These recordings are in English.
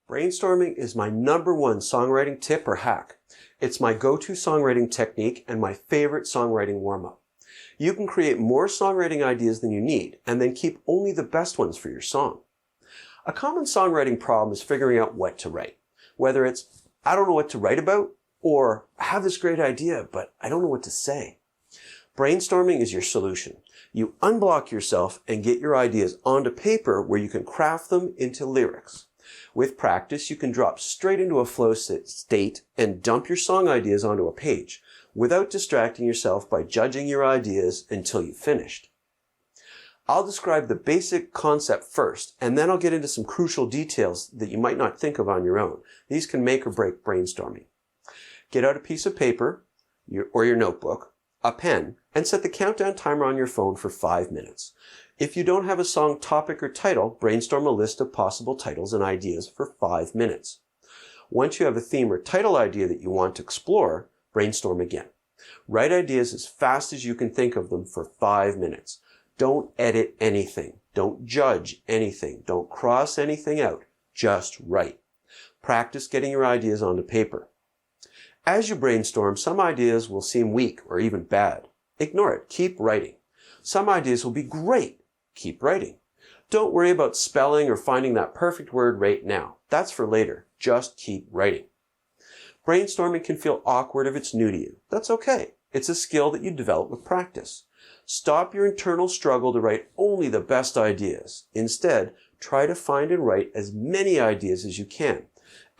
Brainstorming is my #1 songwriting tip or hack. It's my go-to songwriting technique and my favorite songwriting warm-up. You can create more songwriting ideas than you need and then keep only the best ones for your song. A common songwriting problem is figuring out what to write. Whether it's, I don't know what to write about, or I have this great idea, but I don't know what to say. Brainstorming is your solution. You unblock yourself and get your ideas onto paper where you can craft them into lyrics. With practice, you can drop straight into a flow state and dump your song ideas onto a page without distracting yourself by judging your ideas until you've finished. I'll describe the basic concept first, and then I'll get into some crucial details that you might not think of on your own. These can make or break brainstorming. Get out a piece of paper or your notebook, a pen, and set the countdown timer on your phone for 5 minutes. If you don't have a song topic or title, brainstorm a list of possible titles and ideas for 5 minutes. Once you have a theme or title idea that you want to explore, brainstorm again. Write ideas as fast as you can think of them for 5 minutes. Don't edit anything. Don't judge anything. Don't cross anything out. Just write. Practice getting your ideas onto paper. As you brainstorm, some ideas will seem weak or even bad. Ignore it. Keep writing. Some ideas will be great. Keep writing. Don't worry about spelling or finding that perfect word right now. That's for later. Just keep writing. Brainstorming can feel awkward if it's new to you. That's okay. It's a skill that you develop with practice. Stop your internal struggle to write only the best ideas. Instead, try to find and write as many ideas as you can.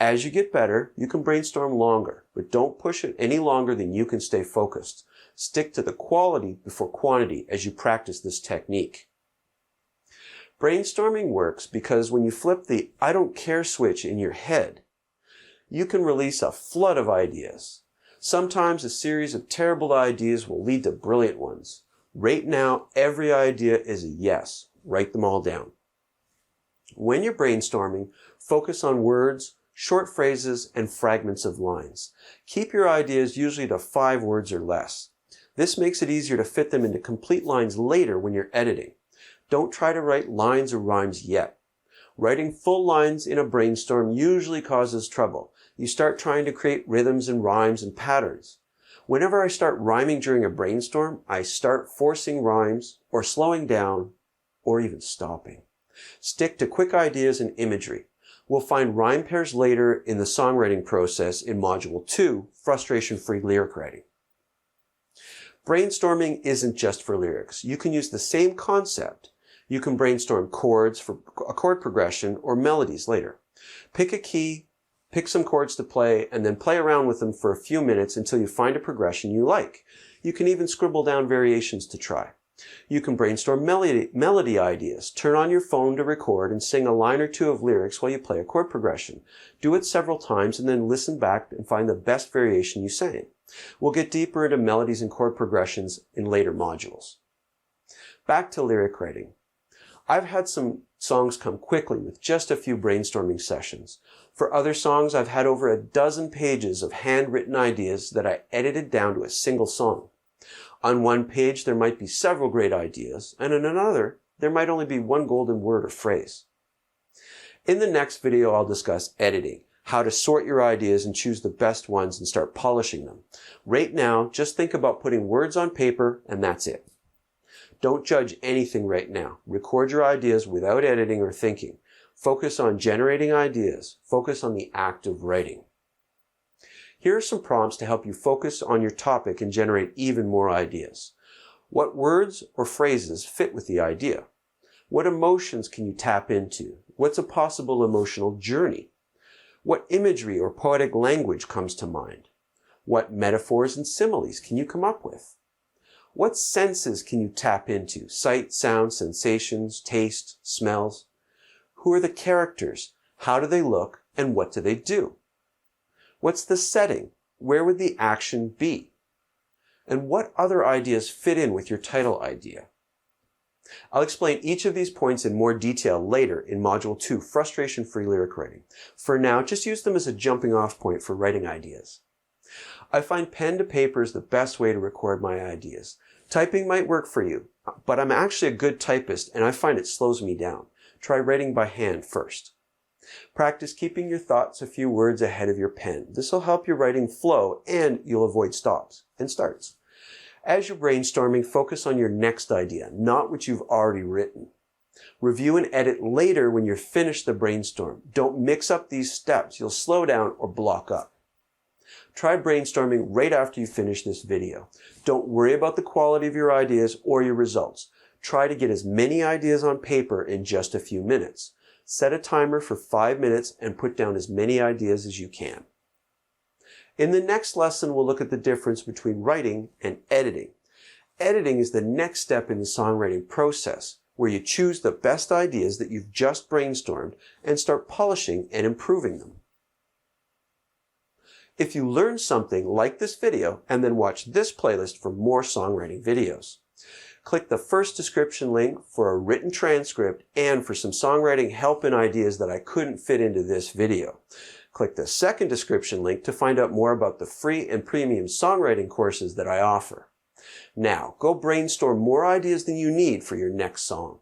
As you get better, you can brainstorm longer, but don't push it any longer than you can stay focused. Stick to the quality before quantity as you practice this technique. Brainstorming works because when you flip the I don't care switch in your head, you can release a flood of ideas. Sometimes a series of terrible ideas will lead to brilliant ones. Right now, every idea is a yes. Write them all down. When you're brainstorming, focus on words, short phrases, and fragments of lines. Keep your ideas usually to 5 words or less. This makes it easier to fit them into complete lines later when you're editing. Don't try to write lines or rhymes yet. Writing full lines in a brainstorm usually causes trouble. You start trying to create rhythms and rhymes and patterns. Whenever I start rhyming during a brainstorm, I start forcing rhymes or slowing down or even stopping. Stick to quick ideas and imagery. We'll find rhyme pairs later in the songwriting process in Module 2, Frustration-Free Lyric Writing. Brainstorming isn't just for lyrics. You can use the same concept. You can brainstorm chords for a chord progression or melodies later. Pick a key, pick some chords to play, and then play around with them for a few minutes until you find a progression you like. You can even scribble down variations to try. You can brainstorm melody ideas. Turn on your phone to record and sing a line or two of lyrics while you play a chord progression. Do it several times and then listen back and find the best variation you sang. We'll get deeper into melodies and chord progressions in later modules. Back to lyric writing. I've had some songs come quickly with just a few brainstorming sessions. For other songs, I've had over a dozen pages of handwritten ideas that I edited down to a single song. On one page, there might be several great ideas, and in another, there might only be one golden word or phrase. In the next video, I'll discuss editing, how to sort your ideas and choose the best ones and start polishing them. Right now, just think about putting words on paper, and that's it. Don't judge anything right now. Record your ideas without editing or thinking. Focus on generating ideas. Focus on the act of writing. Here are some prompts to help you focus on your topic and generate even more ideas. What words or phrases fit with the idea? What emotions can you tap into? What's a possible emotional journey? What imagery or poetic language comes to mind? What metaphors and similes can you come up with? What senses can you tap into? Sight, sound, sensations, taste, smells? Who are the characters? How do they look? And what do they do? What's the setting? Where would the action be? And what other ideas fit in with your title idea? I'll explain each of these points in more detail later in Module 2, Frustration-Free Lyric Writing. For now, just use them as a jumping off point for writing ideas. I find pen to paper is the best way to record my ideas. Typing might work for you, but I'm actually a good typist and I find it slows me down. Try writing by hand first. Practice keeping your thoughts a few words ahead of your pen. This will help your writing flow and you'll avoid stops and starts. As you're brainstorming, focus on your next idea, not what you've already written. Review and edit later when you're finished the brainstorm. Don't mix up these steps. You'll slow down or block up. Try brainstorming right after you finish this video. Don't worry about the quality of your ideas or your results. Try to get as many ideas on paper in just a few minutes. Set a timer for 5 minutes and put down as many ideas as you can. In the next lesson, we'll look at the difference between writing and editing. Editing is the next step in the songwriting process, where you choose the best ideas that you've just brainstormed and start polishing and improving them. If you learned something, like this video and then watch this playlist for more songwriting videos. Click the first description link for a written transcript and for some songwriting help and ideas that I couldn't fit into this video. Click the second description link to find out more about the free and premium songwriting courses that I offer. Now, go brainstorm more ideas than you need for your next song.